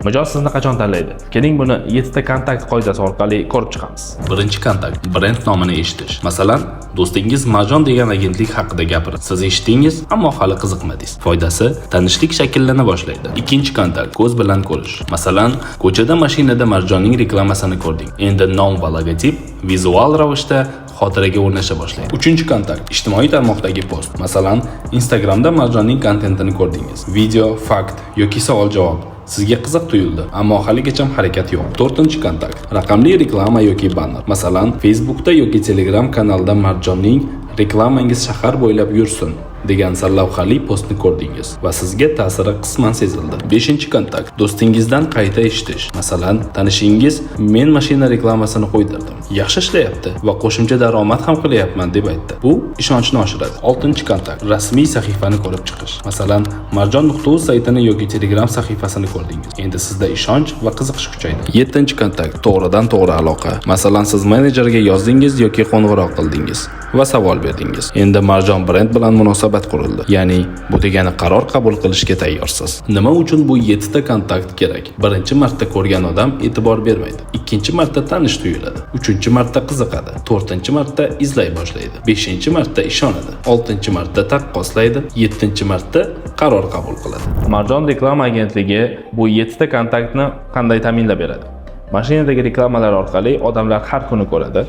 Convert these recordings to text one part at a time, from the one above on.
Mijoz sizni qachon tanlaydi? Keling, buni 7 ta kontakt qoidasi orqali ko'rib chiqamiz. Birinchi kontakt brend nomini eshitish. Masalan, do'stingiz Marjon degan agentlik haqida gapirdi. Siz eshitdingiz, ammo hali qiziqmadingiz. Foydasi tanishlik shakllana boshlaydi. Ikkinchi kontakt ko'z bilan ko'rish. Masalan, ko'chada mashinada Marjonning reklamasini ko'rding. Endi nom va logotip vizual ravishda xotiraga o'rnasha boshlaydi. Uchinchi kontakt ijtimoiy tarmoqdagi post. Masalan, Instagramda Marjonning kontentini ko'rdingiz. Video, fakt yoki savol-javob sizga qiziq tuyuldi, ammo haligacha harakat yo'q. To'rtinchi kontakt raqamli reklama yoki banner. Masalan, Facebookda yoki Telegram kanalida Marjonning reklamangiz shahar bo'ylab yursin degan sarlavhali postni ko'rdingiz va sizga ta'siri qisman sezildi. 5-kontakt do'stingizdan qayta eshitish. Masalan, tanishingiz men mashina reklamasini qo'ydirdim, yaxshi ishlayapti va qo'shimcha daromad ham qilyapman deb aytdi. Bu ishonchni oshiradi. 6-kontakt rasmiy sahifani ko'rib chiqish. Masalan, marjon.uz saytini yoki Telegram sahifasini ko'rdingiz. Endi sizda ishonch va qiziqish kuchaydi. 7-kontakt to'g'ridan to'g'ri aloqa. Masalan, siz menejerga yozdingiz yoki qo'ng'iroq qildingiz va savol berdingiz. Endi Marjon brend bilan munosabat qurildi. Ya'ni bu degani qaror qabul qilishga tayyorsiz. Nima uchun bu 7 ta kontakt kerak? Birinchi marta ko'rgan odam e'tibor bermaydi. Ikkinchi marta tanish tuyuladi. Uchinchi marta qiziqadi. To'rtinchi marta izlay boshlaydi. Beshinchi marta ishonadi. Oltinchi marta taqqoslaydi. Yettinchi marta qaror qabul qiladi. Marjon reklama agentligi bu 7 ta kontaktni qanday ta'minlab beradi? Mashinadagi reklamalar orqali odamlar har kuni ko'radi.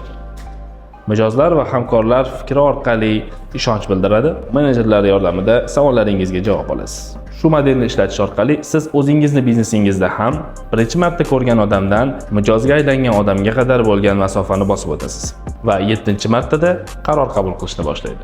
Mijozlar va hamkorlar fikri orqali ishonch bildiradi. Menejerlar yordamida savollaringizga javob olasiz. Shu modelni ishlatish orqali siz o'zingizni biznesingizda ham birinchi marta ko'rgan odamdan mijozga aylangan odamga qadar bo'lgan masofani bosib o'tasiz va 7-martada qaror qabul qilishni boshlaydi.